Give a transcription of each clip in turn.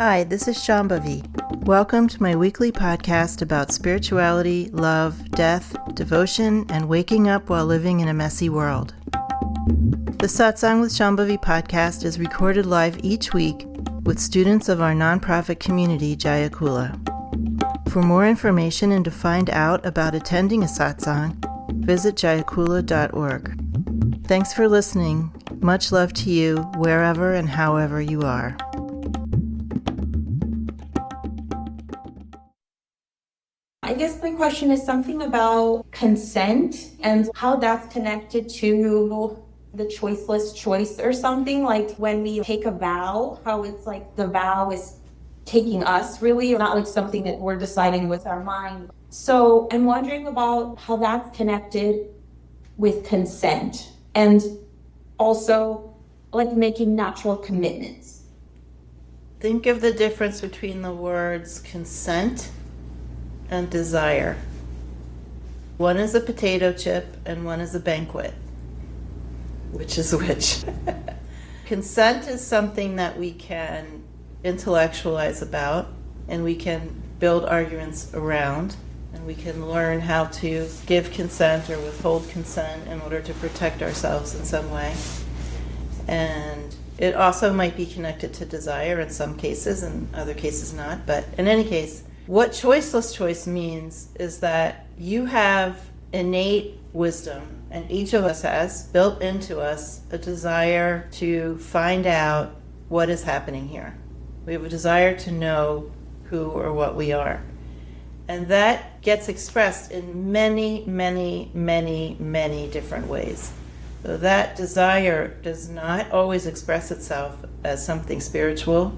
Hi, this is Shambhavi. Welcome to my weekly podcast about spirituality, love, death, devotion, and waking up while living in a messy world. The Satsang with Shambhavi podcast is recorded live each week with students of our nonprofit community, Jaya Kula. For more information and to find out about attending a satsang, visit jayakula.org. Thanks for listening. Much love to you, wherever and however you are. I guess my question is something about consent and how that's connected to the choiceless choice or something. Like when we take a vow, how it's like the vow is taking us really, not like something that we're deciding with our mind. So I'm wondering about how that's connected with consent and also like making natural commitments. Think of the difference between the words consent and desire. One is a potato chip and one is a banquet. Which is which? Consent is something that we can intellectualize about and we can build arguments around, and we can learn how to give consent or withhold consent in order to protect ourselves in some way. And it also might be connected to desire in some cases, in other cases not. But in any case, what choiceless choice means is that you have innate wisdom, and each of us has built into us a desire to find out what is happening here. We have a desire to know who or what we are. And that gets expressed in many, many, many, many different ways. So that desire does not always express itself as something spiritual.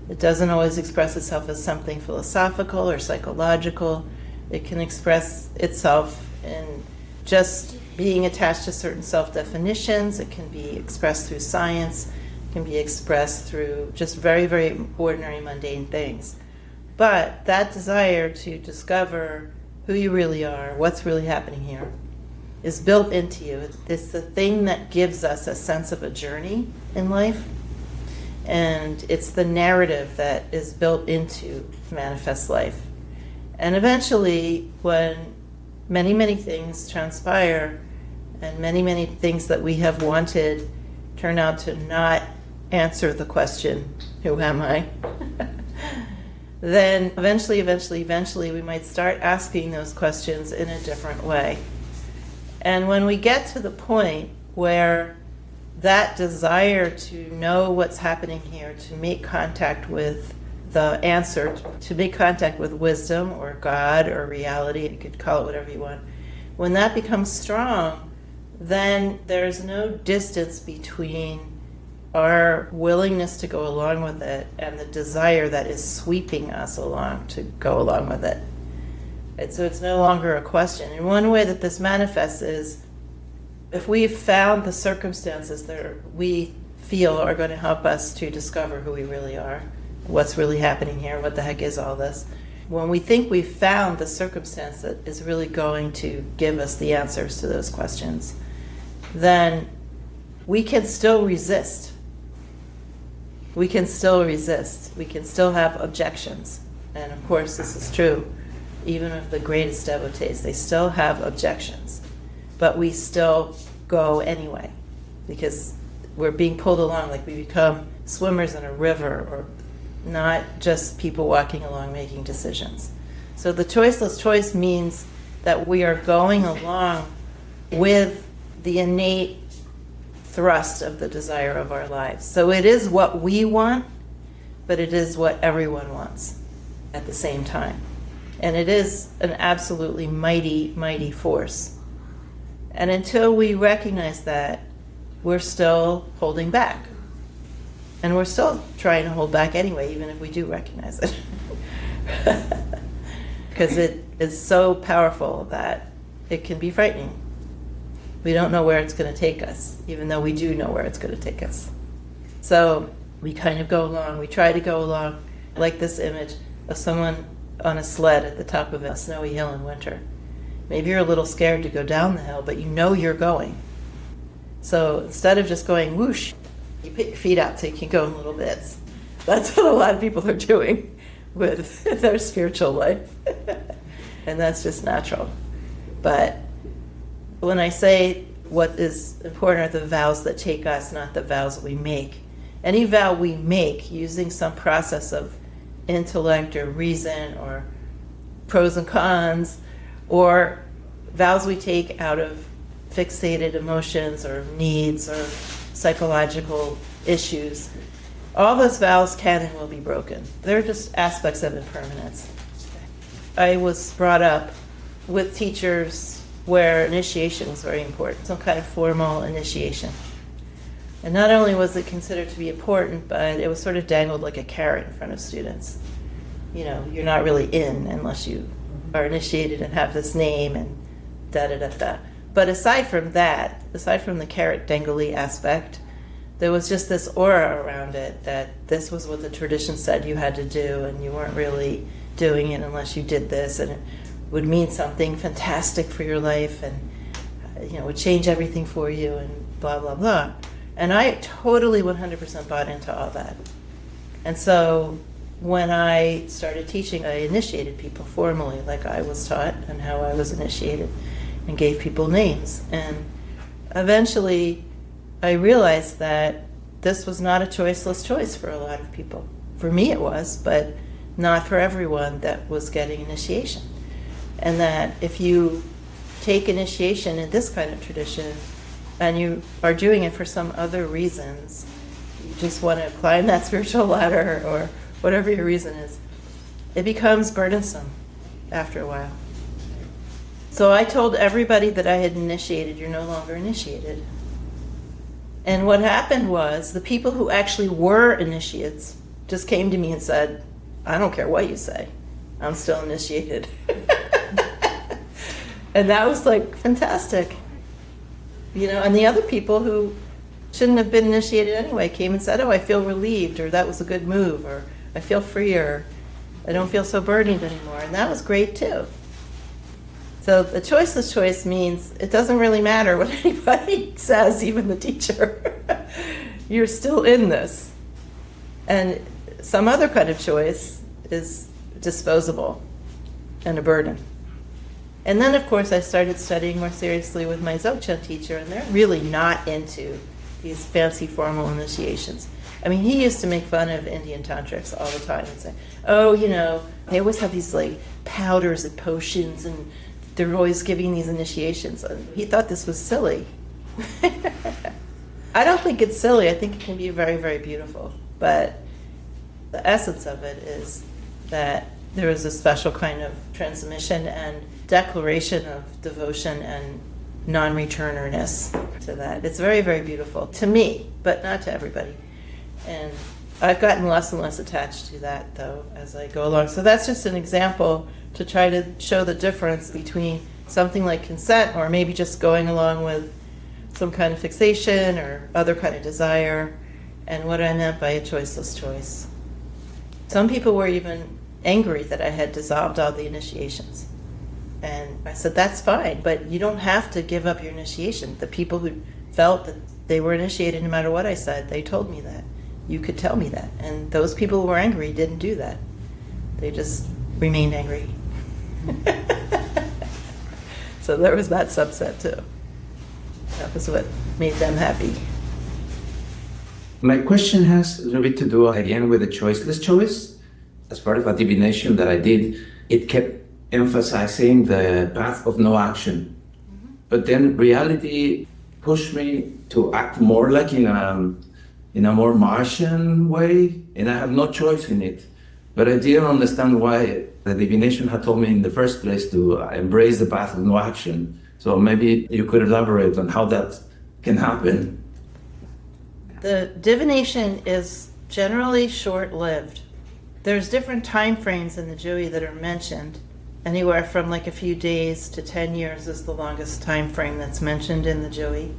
It doesn't always express itself as something philosophical or psychological. It can express itself in just being attached to certain self-definitions. It can be expressed through science. It can be expressed through just very, very ordinary, mundane things. But that desire to discover who you really are, what's really happening here, is built into you. It's the thing that gives us a sense of a journey in life. And it's the narrative that is built into manifest life. And eventually, when many, many things transpire, and many, many things that we have wanted turn out to not answer the question, who am I? Then eventually, we might start asking those questions in a different way. And when we get to the point where that desire to know what's happening here, to make contact with the answer, to make contact with wisdom or God or reality, you could call it whatever you want, when that becomes strong, then there's no distance between our willingness to go along with it and the desire that is sweeping us along to go along with it. And so it's no longer a question. And one way that this manifests is if we've found the circumstances that we feel are going to help us to discover who we really are, what's really happening here, what the heck is all this, when we think we've found the circumstance that is really going to give us the answers to those questions, then we can still resist. We can still resist. We can still have objections. And of course, this is true even of the greatest devotees. They still have objections. But we still go anyway, because we're being pulled along, like we become swimmers in a river, or not just people walking along making decisions. So the choiceless choice means that we are going along with the innate thrust of the desire of our lives. So it is what we want, but it is what everyone wants at the same time. And it is an absolutely mighty, mighty force. And until we recognize that, we're still holding back. And we're still trying to hold back anyway, even if we do recognize it. Because it is so powerful that it can be frightening. We don't know where it's going to take us, even though we do know where it's going to take us. So we kind of go along. We try to go along, like this image of someone on a sled at the top of a snowy hill in winter. Maybe you're a little scared to go down the hill, but you know you're going. So instead of just going whoosh, you put your feet out so you can go in little bits. That's what a lot of people are doing with their spiritual life. And that's just natural. But when I say what is important are the vows that take us, not the vows that we make. Any vow we make using some process of intellect or reason or pros and cons, or vows we take out of fixated emotions or needs or psychological issues, all those vows can and will be broken. They're just aspects of impermanence. I was brought up with teachers where initiation was very important, some kind of formal initiation. And not only was it considered to be important, but it was sort of dangled like a carrot in front of students. You know, you're not really in unless you are initiated and have this name and da-da-da-da. But aside from that, aside from the carrot dangly aspect, there was just this aura around it that this was what the tradition said you had to do, and you weren't really doing it unless you did this, and it would mean something fantastic for your life, and you know, would change everything for you, and blah, blah, blah. And I totally 100% bought into all that. And so when I started teaching, I initiated people formally, like I was taught and how I was initiated, and gave people names. And eventually I realized that this was not a choiceless choice for a lot of people. For me it was, but not for everyone that was getting initiation. And that if you take initiation in this kind of tradition and you are doing it for some other reasons, you just want to climb that spiritual ladder or whatever your reason is, it becomes burdensome after a while. So I told everybody that I had initiated, you're no longer initiated. And what happened was the people who actually were initiates just came to me and said, I don't care what you say, I'm still initiated. And that was like fantastic. You know, and the other people who shouldn't have been initiated anyway came and said, oh, I feel relieved, or that was a good move, or I feel freer, I don't feel so burdened anymore. And that was great too. So the choiceless choice means it doesn't really matter what anybody says, even the teacher. You're still in this. And some other kind of choice is disposable and a burden. And then, of course, I started studying more seriously with my Dzogchen teacher, and they're really not into these fancy formal initiations. I mean, he used to make fun of Indian tantrics all the time and say, oh, you know, they always have these like powders and potions, and they're always giving these initiations. And he thought this was silly. I don't think it's silly. I think it can be very, very beautiful. But the essence of it is that there is a special kind of transmission and declaration of devotion and non-returnerness to that. It's very, very beautiful to me, but not to everybody. And I've gotten less and less attached to that, though, as I go along. So that's just an example to try to show the difference between something like consent, or maybe just going along with some kind of fixation or other kind of desire, and what I meant by a choiceless choice. Some people were even angry that I had dissolved all the initiations. And I said, that's fine, but you don't have to give up your initiation. The people who felt that they were initiated no matter what I said, they told me that. You could tell me that. And those people who were angry didn't do that. They just remained angry. So there was that subset too. That was what made them happy. My question has a little bit to do again with the choiceless choice. As part of a divination that I did, it kept emphasizing the path of no action. But then reality pushed me to act more like in a more Martian way, and I had no choice in it. But I didn't understand why the divination had told me in the first place to embrace the path of no action. So maybe you could elaborate on how that can happen. The divination is generally short-lived. There's different time frames in the Jui that are mentioned. Anywhere from like a few days to 10 years is the longest time frame that's mentioned in the Jui.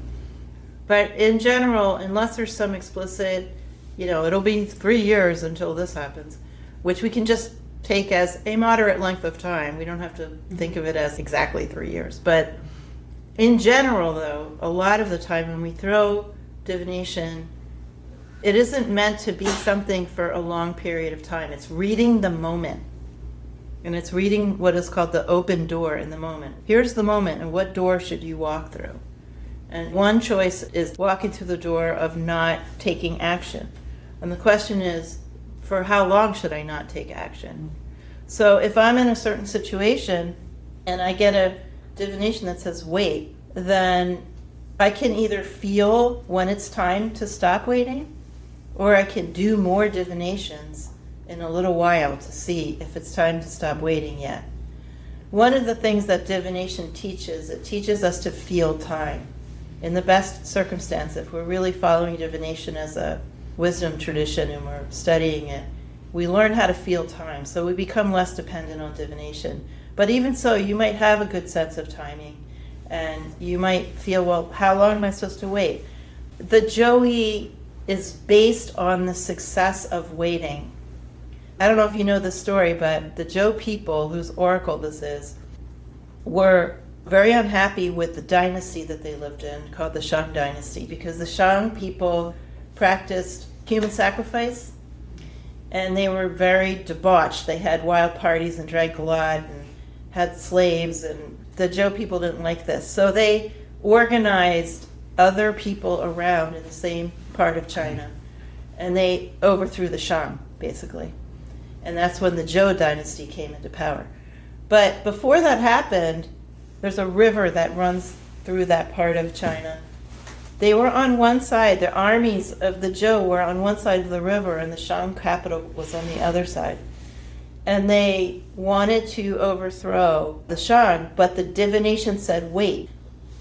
But in general, unless there's some explicit, it'll be 3 years until this happens, which we can just take as a moderate length of time. We don't have to think of it as exactly 3 years. But in general, though, a lot of the time when we throw divination, it isn't meant to be something for a long period of time. It's reading the moment. And it's reading what is called the open door in the moment. Here's the moment, and what door should you walk through? And one choice is walking through the door of not taking action. And the question is, for how long should I not take action? So if I'm in a certain situation and I get a divination that says wait, then I can either feel when it's time to stop waiting, or I can do more divinations in a little while to see if it's time to stop waiting yet. One of the things that divination teaches, it teaches us to feel time. In the best circumstance, if we're really following divination as a wisdom tradition and we're studying it, we learn how to feel time, so we become less dependent on divination. But even so, you might have a good sense of timing, and you might feel, well, how long am I supposed to wait? The Joey is based on the success of waiting. I don't know if you know the story, but the Zhou people, whose oracle this is, were very unhappy with the dynasty that they lived in, called the Shang dynasty, because the Shang people practiced human sacrifice, and they were very debauched. They had wild parties and drank a lot and had slaves, and the Zhou people didn't like this. So they organized other people around in the same part of China, and they overthrew the Shang, basically. And that's when the Zhou dynasty came into power. But before that happened, there's a river that runs through that part of China. They were on one side, the armies of the Zhou were on one side of the river, and the Shang capital was on the other side. And they wanted to overthrow the Shang, but the divination said, wait,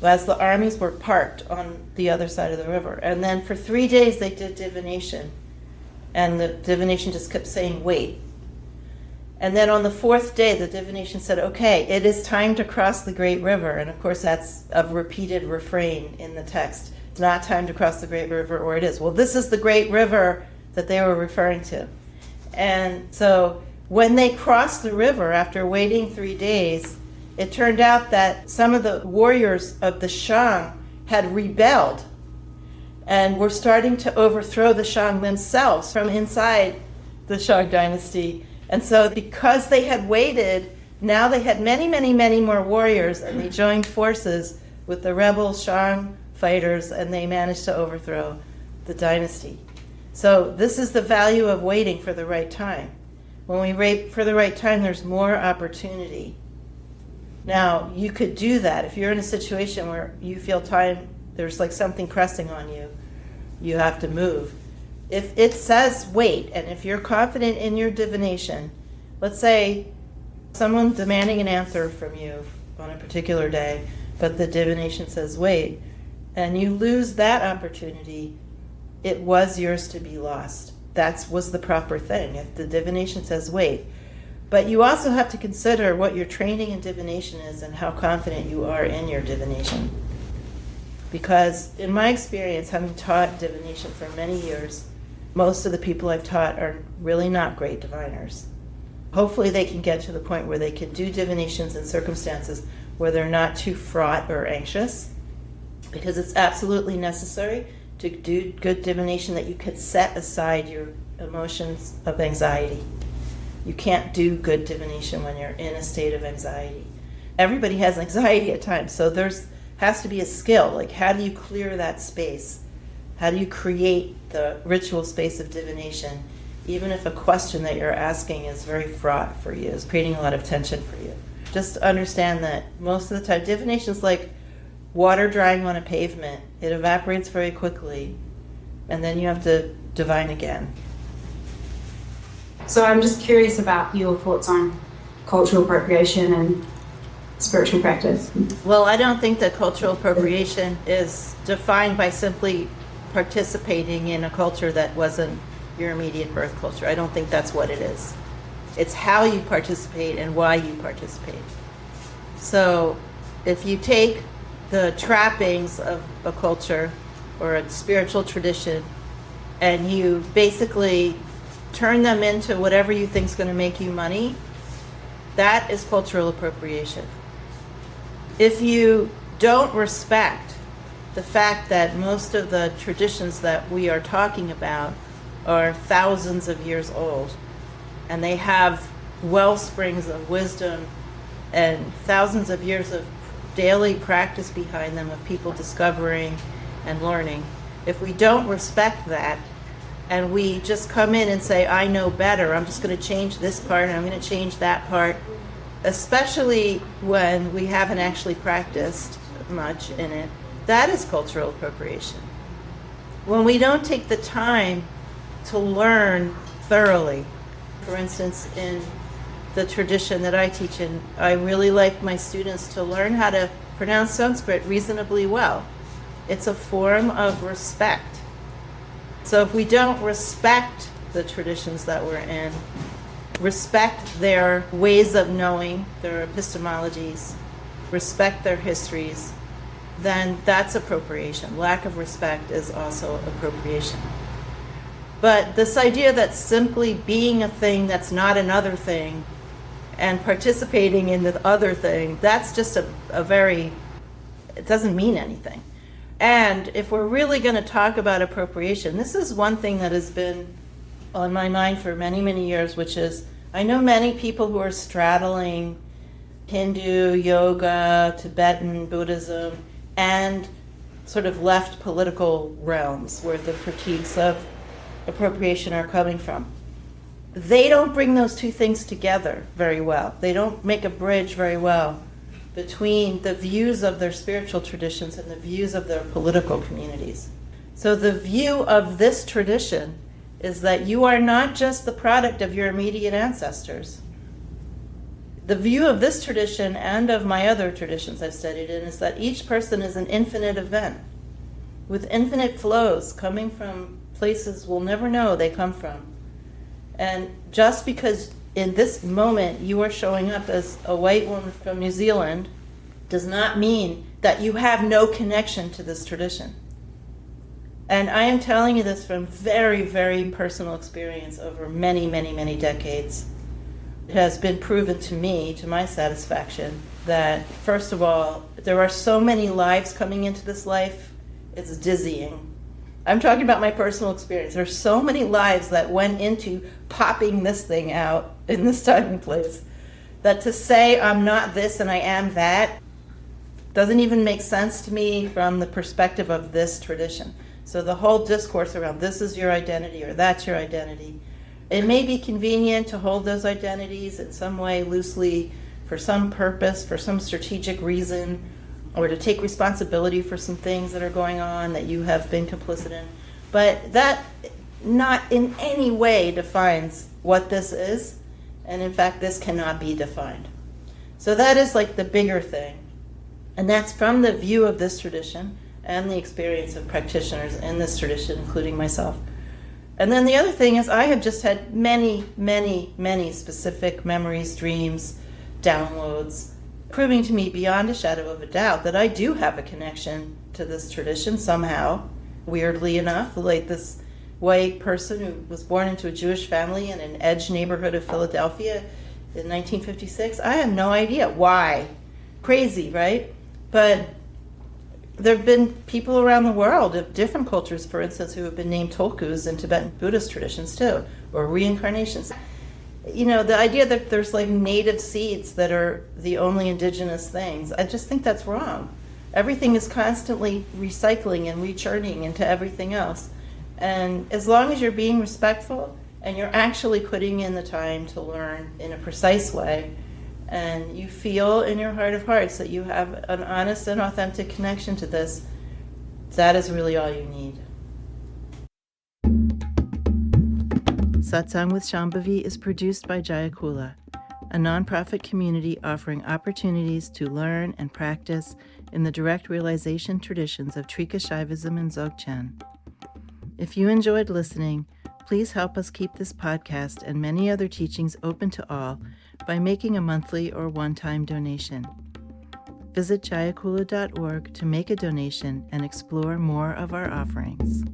as the armies were parked on the other side of the river. And then for 3 days they did divination, and the divination just kept saying, wait. And then on the 4th day, the divination said, okay, it is time to cross the great river. And of course, that's a repeated refrain in the text. It's not time to cross the great river, or it is. Well, this is the great river that they were referring to. And so when they crossed the river after waiting 3 days, it turned out that some of the warriors of the Shang had rebelled and were starting to overthrow the Shang themselves from inside the Shang dynasty. And so because they had waited, now they had many, many, many more warriors, and they joined forces with the rebel Shang fighters, and they managed to overthrow the dynasty. So this is the value of waiting for the right time. When we wait for the right time, there's more opportunity. Now, you could do that if you're in a situation where you feel time, there's like something pressing on you, you have to move. If it says wait, and if you're confident in your divination, let's say someone demanding an answer from you on a particular day, but the divination says wait, and you lose that opportunity, it was yours to be lost. That was the proper thing, if the divination says wait. But you also have to consider what your training in divination is and how confident you are in your divination. Because in my experience, having taught divination for many years, most of the people I've taught are really not great diviners. Hopefully they can get to the point where they can do divinations in circumstances where they're not too fraught or anxious, because it's absolutely necessary to do good divination that you could set aside your emotions of anxiety. You can't do good divination when you're in a state of anxiety. Everybody has anxiety at times, so there's has to be a skill. Like, how do you clear that space? How do you create the ritual space of divination, even if a question that you're asking is very fraught for you, is creating a lot of tension for you? Just understand that most of the time, divination is like water drying on a pavement. It evaporates very quickly, and then you have to divine again. So I'm just curious about your thoughts on cultural appropriation and spiritual practice. Well, I don't think that cultural appropriation is defined by simply participating in a culture that wasn't your immediate birth culture. I don't think that's what it is. It's how you participate and why you participate. So if you take the trappings of a culture or a spiritual tradition and you basically turn them into whatever you think is going to make you money, that is cultural appropriation. If you don't respect the fact that most of the traditions that we are talking about are thousands of years old, and they have well springs of wisdom and thousands of years of daily practice behind them of people discovering and learning. If we don't respect that, and we just come in and say, I know better, I'm just going to change this part, and I'm going to change that part, especially when we haven't actually practiced much in it, that is cultural appropriation. When we don't take the time to learn thoroughly, for instance, in the tradition that I teach in, I really like my students to learn how to pronounce Sanskrit reasonably well. It's a form of respect. So if we don't respect the traditions that we're in, respect their ways of knowing, their epistemologies, respect their histories, then that's appropriation. Lack of respect is also appropriation. But this idea that simply being a thing that's not another thing and participating in the other thing, that's just it doesn't mean anything. And if we're really going to talk about appropriation, this is one thing that has been on my mind for many, many years, which is I know many people who are straddling Hindu, yoga, Tibetan, Buddhism, and sort of left political realms where the critiques of appropriation are coming from. They don't bring those two things together very well. They don't make a bridge very well between the views of their spiritual traditions and the views of their political communities. So the view of this tradition is that you are not just the product of your immediate ancestors. The view of this tradition and of my other traditions I've studied in is that each person is an infinite event with infinite flows coming from places we'll never know they come from. And just because in this moment you are showing up as a white woman from New Zealand does not mean that you have no connection to this tradition. And I am telling you this from very, very personal experience over many, many, many decades. It has been proven to me, to my satisfaction, that first of all, there are so many lives coming into this life, it's dizzying. I'm talking about my personal experience. There's so many lives that went into popping this thing out in this time and place that to say I'm not this and I am that doesn't even make sense to me from the perspective of this tradition. So the whole discourse around this is your identity or that's your identity, it may be convenient to hold those identities in some way loosely for some purpose, for some strategic reason, or to take responsibility for some things that are going on that you have been complicit in. But that not in any way defines what this is, and in fact, this cannot be defined. So that is like the bigger thing. And that's from the view of this tradition and the experience of practitioners in this tradition, including myself. And then the other thing is I have just had many, many, many specific memories, dreams, downloads, proving to me beyond a shadow of a doubt that I do have a connection to this tradition somehow, weirdly enough, like this white person who was born into a Jewish family in an edge neighborhood of Philadelphia in 1956. I have no idea why. Crazy, right? But there have been people around the world of different cultures, for instance, who have been named Tulkus in Tibetan Buddhist traditions too, or reincarnations. You know, the idea that there's like native seeds that are the only indigenous things, I just think that's wrong. Everything is constantly recycling and rechurning into everything else. And as long as you're being respectful and you're actually putting in the time to learn in a precise way, and you feel in your heart of hearts that you have an honest and authentic connection to this, that is really all you need. Satsang with Shambhavi is produced by Jaya Kula, a nonprofit community offering opportunities to learn and practice in the direct realization traditions of Trika Shaivism and Dzogchen. If you enjoyed listening, please help us keep this podcast and many other teachings open to all by making a monthly or one-time donation. Visit jayakula.org to make a donation and explore more of our offerings.